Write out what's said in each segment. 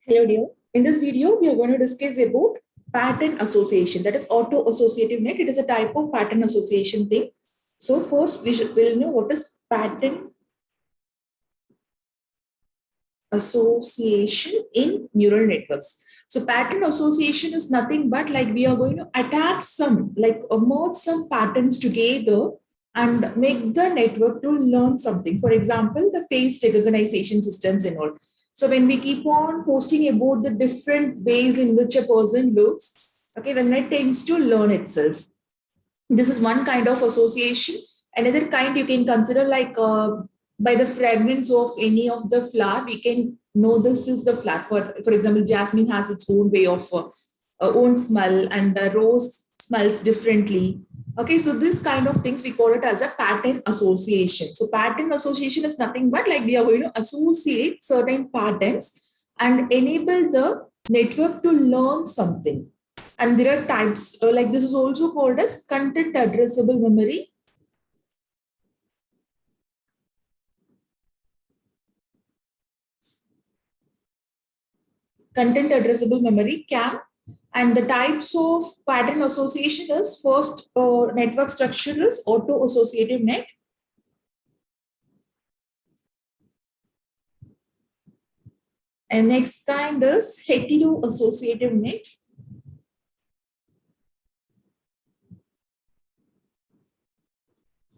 Hello dear. In this video, we are going to discuss about pattern association. That is auto-associative net. It is a type of pattern association thing. So first, we'll know what is pattern association in neural networks. So pattern association is nothing but like we are going to attach some, like merge some patterns together and make the network to learn something. For example, the face recognition systems and all. So when we keep on posting about the different ways in which a person looks, okay, the net tends to learn itself. This is one kind of association. Another kind you can consider like by the fragrance of any of the flower, we can know this is the flower. For example, jasmine has its own way of own smell, and the rose smells differently. Okay, so this kind of things we call it as a pattern association. So pattern association is nothing but like we are going to associate certain patterns and enable the network to learn something. And there are types, like this is also called as content addressable memory. Content addressable memory, CAM. And the types of pattern association is first network structure is auto-associative net. And next kind is hetero-associative net.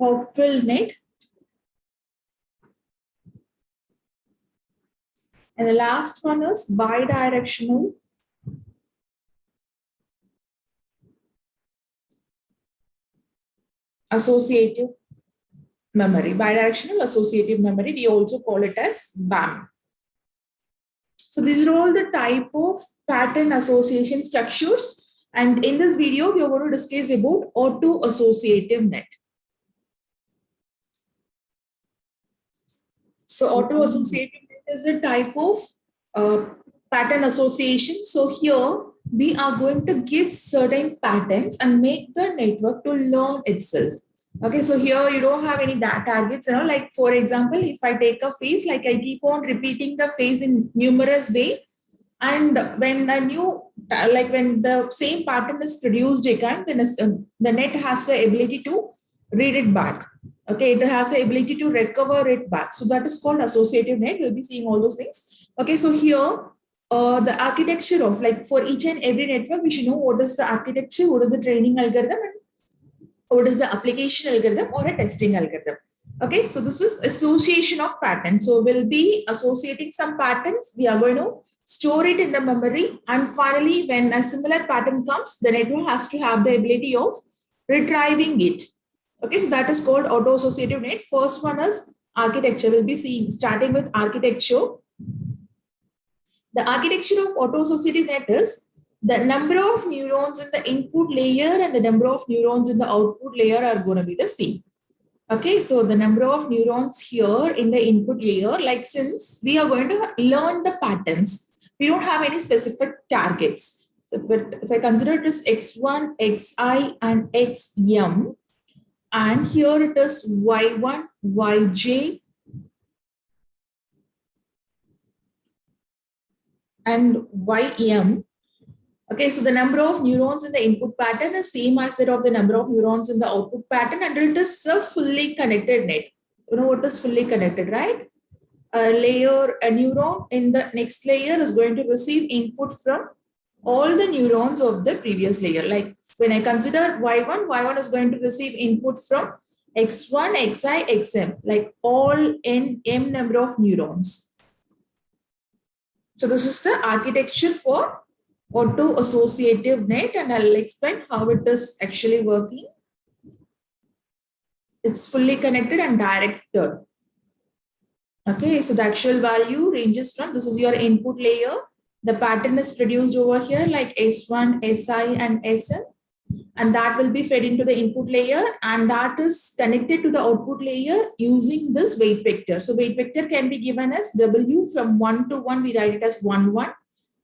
Hopfill net. And the last one is bidirectional associative memory. Bidirectional associative memory, we also call it as BAM. So these are all the type of pattern association structures. And in this video, we are going to discuss about auto-associative net. So auto-associative net is a type of pattern association. So here we are going to give certain patterns and make the network to learn itself. Okay, so here you don't have any targets, like for example, if I take a face, like I keep on repeating the face in numerous way, and when a new, like when the same pattern is produced again, then the net has the ability to read it back. Okay, it has the ability to recover it back. So that is called associative net. We'll be seeing all those things. Okay, so here the architecture of like for each and every network, we should know what is the architecture, what is the training algorithm, and what is the application algorithm or a testing algorithm. Okay, so this is association of patterns. So we'll be associating some patterns. We are going to store it in the memory. And finally, when a similar pattern comes, the network has to have the ability of retrieving it. Okay, so that is called auto-associative net. First one is architecture. We'll be seeing starting with architecture. The architecture of auto-associative net is the number of neurons in the input layer and the number of neurons in the output layer are going to be the same. Okay, so the number of neurons here in the input layer, like since we are going to learn the patterns, we don't have any specific targets. So if I consider it as x1, xi, and xm, and here it is y1, yj, and ym. Okay, so the number of neurons in the input pattern is same as that of the number of neurons in the output pattern, and it is a fully connected net. You know what is fully connected, right? A neuron in the next layer is going to receive input from all the neurons of the previous layer. Like when I consider y1 is going to receive input from x1, xi, xm, like all m number of neurons. So this is the architecture for auto-associative net, and I'll explain how it is actually working. It's fully connected and directed. Okay, so the actual value ranges from, this is your input layer. The pattern is produced over here like S1, Si, and Sn, and that will be fed into the input layer, and that is connected to the output layer using this weight vector. So weight vector can be given as W. From 1 to 1, we write it as 1, 1.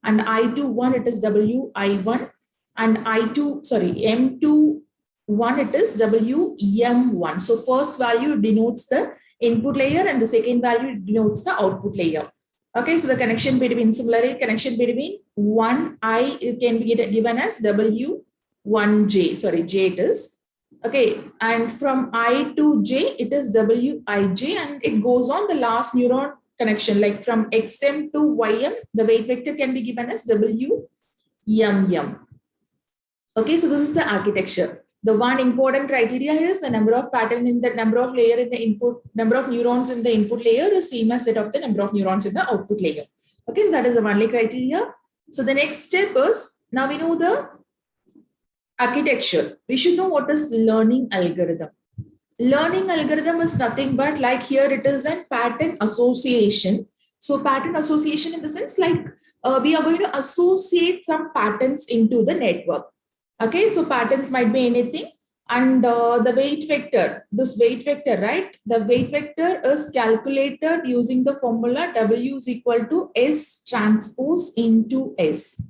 And I to 1, it is W, I1. And M to 1, it is W, M1. So first value denotes the input layer and the second value denotes the output layer. Okay, so the connection between, similarly, connection between 1i can be given as W1j, sorry, j it is. Okay, and from I to j, it is Wij, and it goes on the last neuron connection, like from xm to ym, the weight vector can be given as Wmm. Okay, so this is the architecture. The one important criteria is the number of pattern in the number of layer in the input, number of neurons in the input layer is same as that of the number of neurons in the output layer. Okay, so that is the only criteria. So the next step is, now we know the architecture. We should know what is learning algorithm. Learning algorithm is nothing but, like here it is a pattern association. So pattern association in the sense like we are going to associate some patterns into the network. Okay, so patterns might be anything. And the weight vector, this weight vector, right? The weight vector is calculated using the formula W is equal to S transpose into S.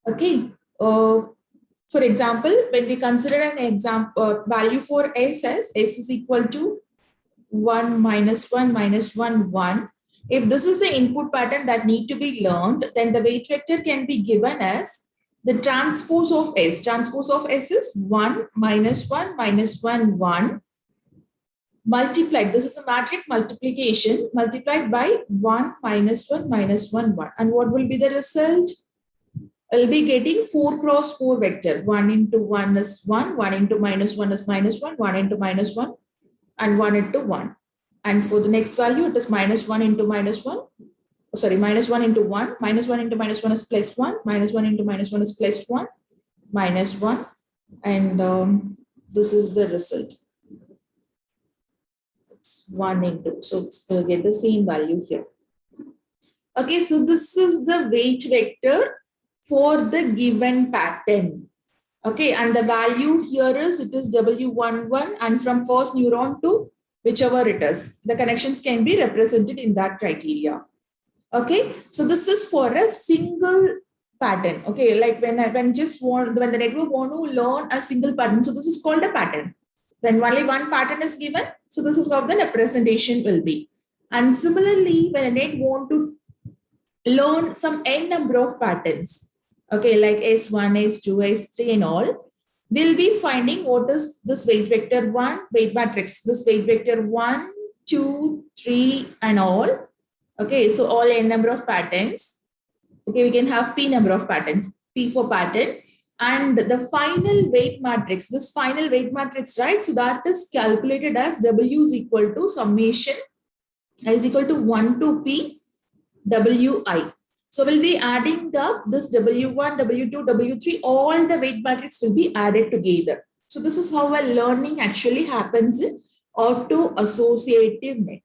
Okay. For example, when we consider an example value for S as S is equal to 1 minus 1 minus 1, 1. If this is the input pattern that need to be learned, then the weight vector can be given as the transpose of S. Transpose of S is 1 minus 1 minus 1, 1 multiplied. This is a matrix multiplication multiplied by 1 minus 1 minus 1, 1. And what will be the result? I'll be getting 4 cross 4 vector. 1 into 1 is 1, 1 into minus 1 is minus 1, 1 into minus 1, and 1 into 1. And for the next value, it is minus 1 into minus 1. Sorry, minus 1 into 1. Minus 1 into minus 1 is plus 1. Minus 1 into minus 1 is plus 1. Minus 1. And this is the result. It's 1 into. So we'll get the same value here. Okay, so this is the weight vector for the given pattern. Okay, and the value here is, it is W11, and from first neuron to whichever it is, the connections can be represented in that criteria. Okay, so this is for a single pattern. Okay, like when the network want to learn a single pattern, so this is called a pattern. When only one pattern is given, so this is how the representation will be. And similarly, when a net want to learn some n number of patterns, okay, like S1, S2, S3 and all, we'll be finding what is this weight vector 1, weight matrix, this weight vector 1, 2, 3 and all. Okay, so all n number of patterns. Okay, we can have p number of patterns, p for pattern. And the final weight matrix, this final weight matrix, right? So that is calculated as W is equal to summation is equal to 1 to p Wi. So we'll be adding this W1, W2, W3, all the weight matrix will be added together. So this is how a learning actually happens in auto-associative net.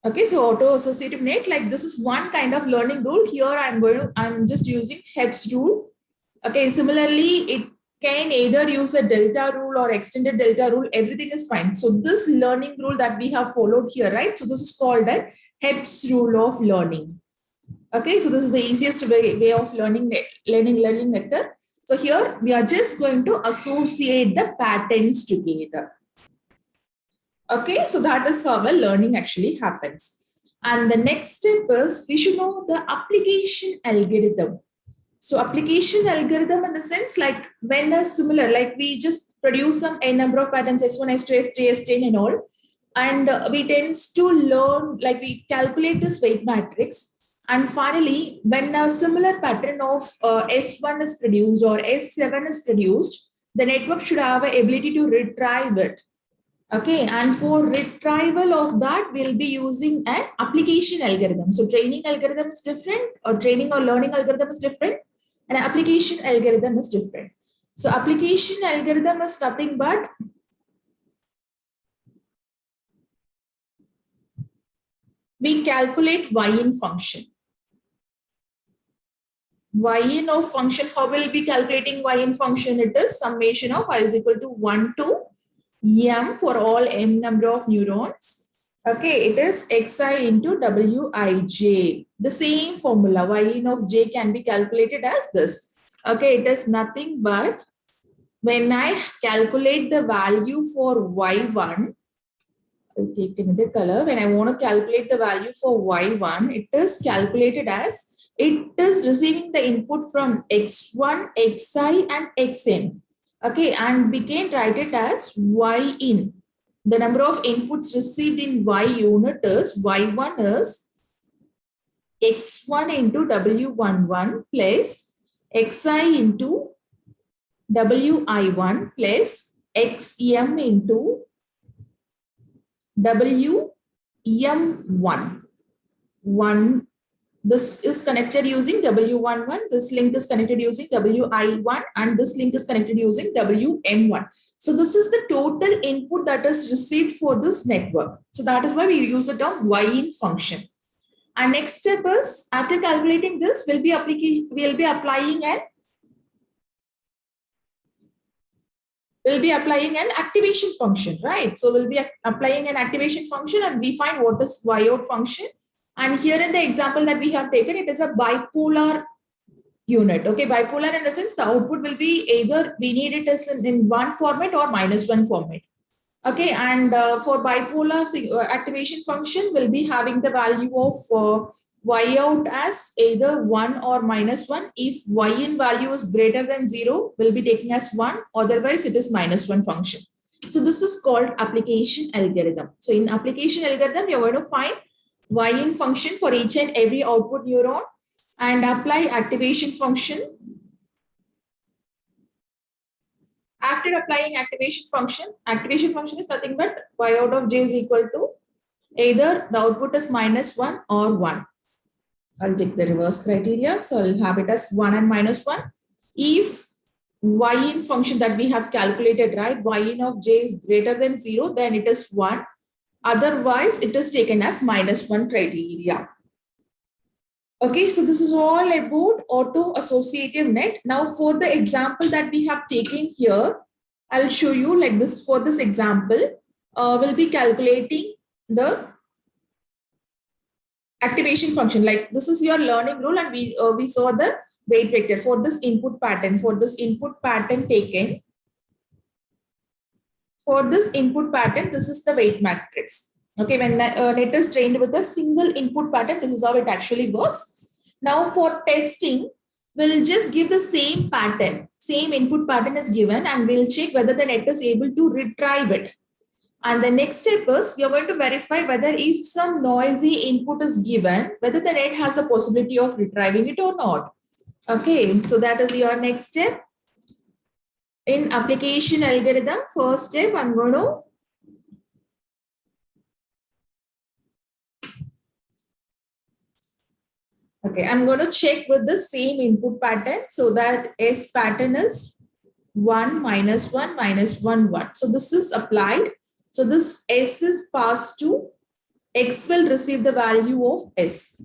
Okay, so auto-associative net, like this is one kind of learning rule. Here I'm just using Hebb's rule. Okay, similarly, it can either use a delta rule or extended delta rule. Everything is fine. So this learning rule that we have followed here, right? So this is called a Hebb's rule of learning. Okay, so this is the easiest way of learning vector. So here we are just going to associate the patterns together. Okay, so that is how a learning actually happens. And the next step is, we should know the application algorithm. So application algorithm in the sense, like when a similar, like we just produce some n number of patterns, S1, S2, S3, S10 and all. And we tends to learn, like we calculate this weight matrix. And finally, when a similar pattern of S1 is produced or S7 is produced, the network should have an ability to retrieve it. Okay, and for retrieval of that, we'll be using an application algorithm. So training algorithm is different, or training or learning algorithm is different, and application algorithm is different. So application algorithm is nothing but we calculate y-in function. Y-in of function, how will we be calculating y-in function? It is summation of y is equal to 1 to m for all m number of neurons. Okay, it is xi into wij. The same formula, y-in of j can be calculated as this. Okay, it is nothing but when I calculate the value for y1, I'll take another color. When I want to calculate the value for y1, it is calculated as it is receiving the input from x1, xi, and xm. Okay, and we can write it as y in. The number of inputs received in y unit is y1 is x1 into w11 plus xi into wi1 plus xm into WM1. This is connected using W11, this link is connected using WI1, and this link is connected using WM1. So this is the total input that is received for this network. So that is why we use the term Y-in function. And next step is, after calculating this, we'll be applying an activation function, right? So we'll be applying an activation function, and we find what is Y-out function. And here in the example that we have taken, it is a bipolar unit. Okay, bipolar in the sense the output will be either we need it as in one format or -1 format. Okay, and for bipolar activation function, we'll be having the value of y out as either 1 or -1. If y in value is greater than 0, we'll be taking as 1. Otherwise, it is -1 function. So this is called application algorithm. So in application algorithm, you're going to find y in function for each and every output neuron and apply activation function. After applying activation function is nothing but y out of j is equal to either the output is -1 or 1. I'll take the reverse criteria. So I'll have it as 1 and -1. If y in function that we have calculated, right, y in of j is greater than 0, then it is 1. Otherwise, it is taken as -1 criteria. Okay, so this is all about auto-associative net. Now, for the example that we have taken here, I'll show you like this. For this example, we'll be calculating the activation function. Like this is your learning rule, and we saw the weight vector for this input pattern. For this input pattern taken, this is the weight matrix. Okay, when net is trained with a single input pattern, this is how it actually works. Now for testing, we'll just give the same pattern, same input pattern is given, and we'll check whether the net is able to retrieve it. And the next step is we are going to verify whether if some noisy input is given, whether the net has a possibility of retrieving it or not. Okay, so that is your next step. In application algorithm, first step, I'm going to I'm going to check with the same input pattern. So that S pattern is 1, -1, -1, 1. So this is applied. So this S is passed to X will receive the value of S.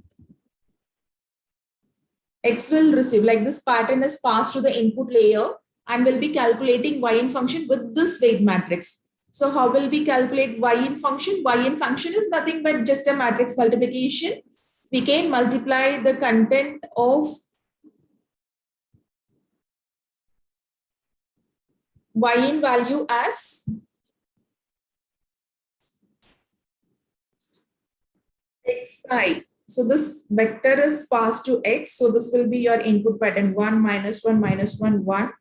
X will receive, like this pattern is passed to the input layer and will be calculating Y in function with this weight matrix. So how will we calculate Y in function? Y in function is nothing but just a matrix multiplication. We can multiply the content of Y in value as Xi. So this vector is passed to X. So this will be your input pattern 1, -1, -1, 1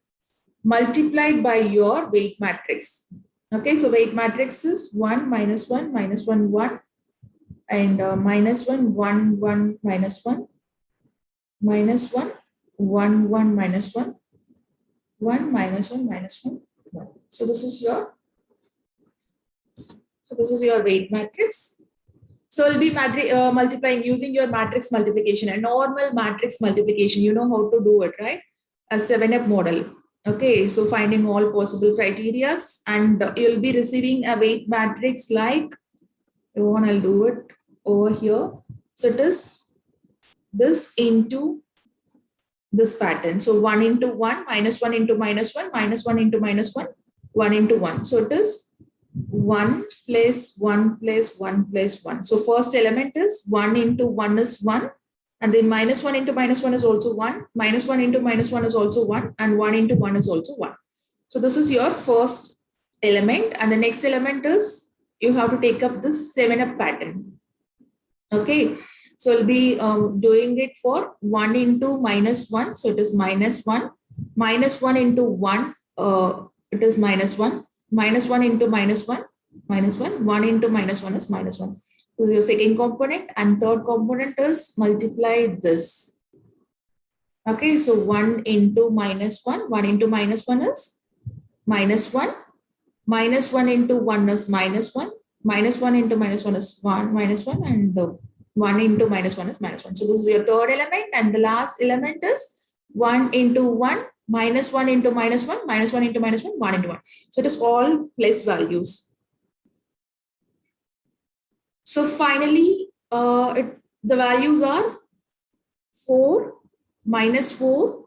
multiplied by your weight matrix. Okay, so weight matrix is 1, -1, -1, 1 and -1, 1, 1, -1, -1, 1, 1, -1, 1, -1, -1, 1. So this is your weight matrix. So we'll be multiplying using your matrix multiplication, a normal matrix multiplication. You know how to do it, right? A 7-up model. Okay, so finding all possible criteria, and you'll be receiving a weight matrix like, I'll do it over here. So it is this into this pattern. So 1 into 1, -1 into -1, -1 into -1, 1 into 1. So it is 1 plus 1 plus 1 plus 1. So first element is 1 into 1 is 1. And then -1 into -1 is also 1. -1 into -1 is also 1. And 1 into 1 is also 1. So this is your first element. And the next element is you have to take up this 7-up pattern. Okay, so we'll be doing it for 1 into minus 1. So it is minus 1, minus 1 into 1, it is minus 1, minus 1 into minus 1, minus 1, 1 into minus 1 is minus 1. So your second component, and third component is multiply this. Okay, so 1 into minus 1, 1 into minus 1 is minus 1, minus 1 into 1 is minus 1, minus 1 into minus 1 is 1, minus 1, and 1 into minus 1 is minus 1. So this is your third element, and the last element is 1 into 1, minus 1 into minus 1, minus 1 into minus 1, 1 into 1. So it is all place values. So finally, the values are 4, minus 4,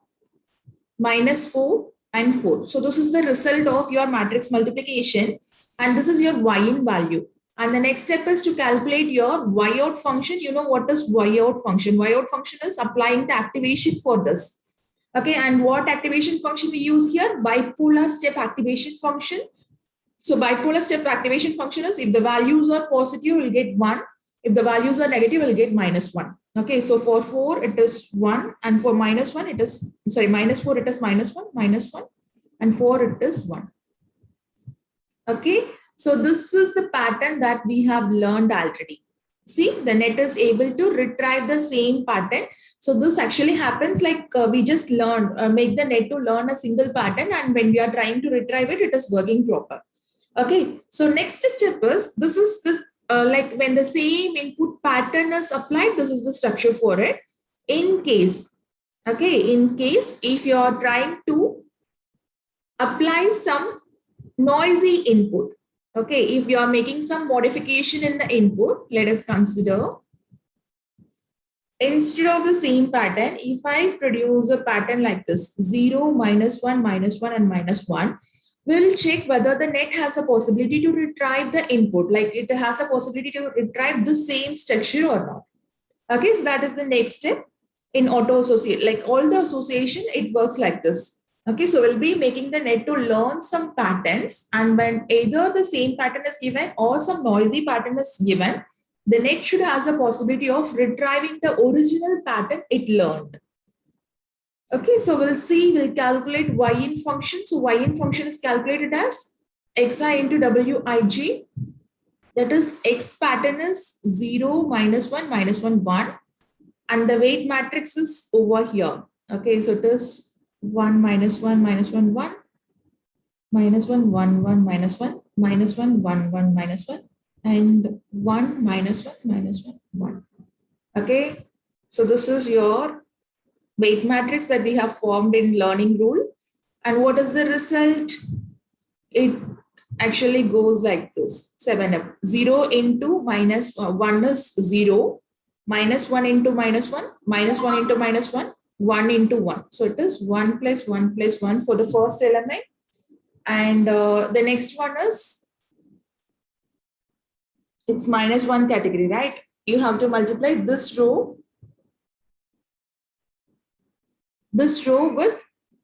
minus 4, and 4. So this is the result of your matrix multiplication, and this is your y-in value. And the next step is to calculate your y-out function. You know what is y-out function? Y-out function is applying the activation for this. Okay, and what activation function we use here? Bipolar step activation function. So bipolar step activation function is if the values are positive, we'll get 1. If the values are negative, we'll get minus 1. Okay, so for 4, it is 1. And for minus 1, it is, sorry, minus 4, it is minus 1, minus 1. And 4, it is 1. Okay, so this is the pattern that we have learned already. See, the net is able to retrieve the same pattern. So this actually happens like we just learned, make the net to learn a single pattern. And when we are trying to retrieve it, it is working proper. Okay, so next step is, this is this, like when the same input pattern is applied, this is the structure for it. In case, okay, in case if you are trying to apply some noisy input, okay, if you are making some modification in the input, let us consider, instead of the same pattern, if I produce a pattern like this, 0, minus 1, minus 1, and minus 1, we'll check whether the net has a possibility to retrieve the input, like it has a possibility to retrieve the same structure or not. Okay, so that is the next step in auto associate. Like all the association, it works like this. Okay, so we'll be making the net to learn some patterns, and when either the same pattern is given or some noisy pattern is given, the net should has a possibility of retrieving the original pattern it learned. Okay, so we'll calculate y-in function. So y-in function is calculated as xi into wij. That is, x pattern is 0, minus 1, minus 1, 1. And the weight matrix is over here. Okay, so it is 1, minus 1, minus 1, 1. Minus 1, 1, 1, minus 1. Minus 1, 1, 1, minus 1. And 1, minus 1, minus 1, 1. Okay, so this is your weight matrix that we have formed in learning rule. And what is the result? It actually goes like this, 7-up. 0 into minus 1 is 0, minus 1 into minus 1, minus 1 into minus 1, 1 into 1. So it is 1 plus 1 plus 1 for the first element. And the next one is, it's minus 1 category, right? You have to multiply this row with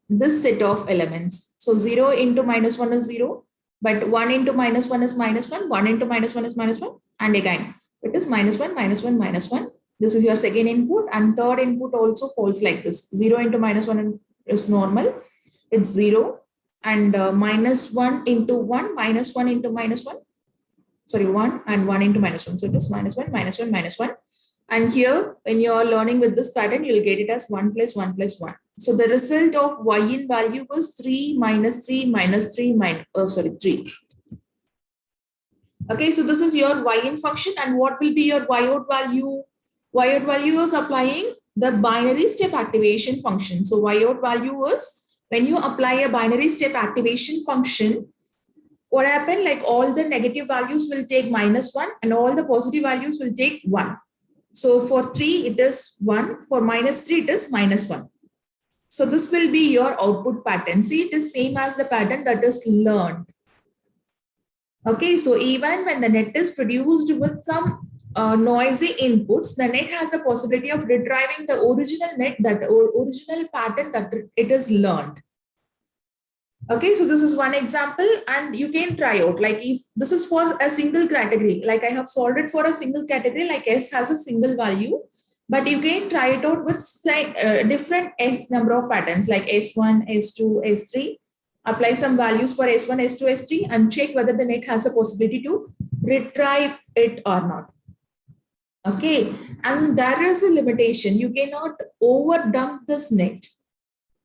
this set of elements. So 0 into minus 1 is 0, but 1 into minus 1 is minus 1, 1 into minus 1 is minus 1, and again, it is minus 1, minus 1, minus 1. This is your second input, and third input also falls like this. 0 into minus 1 is normal, it's 0, and minus 1 into 1, minus 1 into minus 1, sorry, 1, and 1 into minus 1. So it is minus 1, minus 1, minus 1. And here, when you are learning with this pattern, you'll get it as 1 plus 1 plus 1. So the result of y-in value was 3 minus 3 minus 3 minus, 3. Okay, so this is your y-in function. And what will be your y-out value? Y-out value is applying the binary step activation function. So y-out value is when you apply a binary step activation function, what happened? Like all the negative values will take minus 1 and all the positive values will take 1. So for 3, it is 1. For minus 3, it is minus 1. So this will be your output pattern. See, it is same as the pattern that is learned. Okay, so even when the net is produced with some noisy inputs, the net has a possibility of retrieving the original net, that original pattern that it is learned. Okay, so this is one example, and you can try out. Like if this is for a single category, like I have solved it for a single category, like S has a single value, but you can try it out with say, different S number of patterns like S1, S2, S3. Apply some values for S1, S2, S3 and check whether the net has a possibility to retrieve it or not. Okay, and there is a limitation. You cannot over dump this net,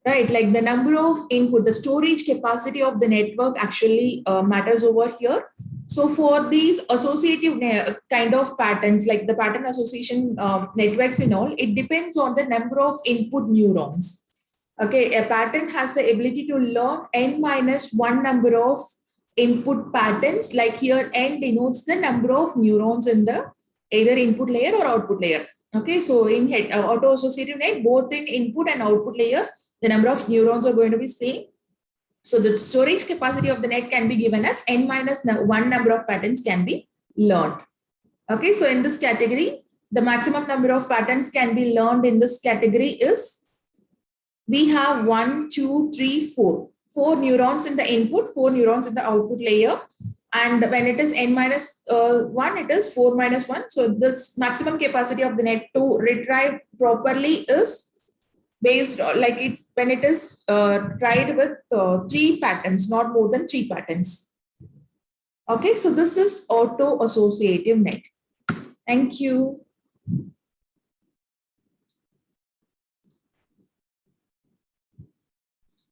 right? Like the number of input, the storage capacity of the network actually matters over here. So for these associative kind of patterns, like the pattern association networks and all, it depends on the number of input neurons. Okay, a pattern has the ability to learn n minus one number of input patterns. Like here, n denotes the number of neurons in the either input layer or output layer. Okay, so in auto associative net, both in input and output layer, the number of neurons are going to be same. So the storage capacity of the net can be given as n minus one number of patterns can be learned. Okay, so in this category, the maximum number of patterns can be learned in this category is, we have 1, 2, 3, 4. 4 neurons in the input, 4 neurons in the output layer. And when it is n minus 1, it is 4 minus 1. So this maximum capacity of the net to retrieve properly is based on like it when it is tried with 3 patterns, not more than 3 patterns. Okay, so this is auto associative net. Thank you.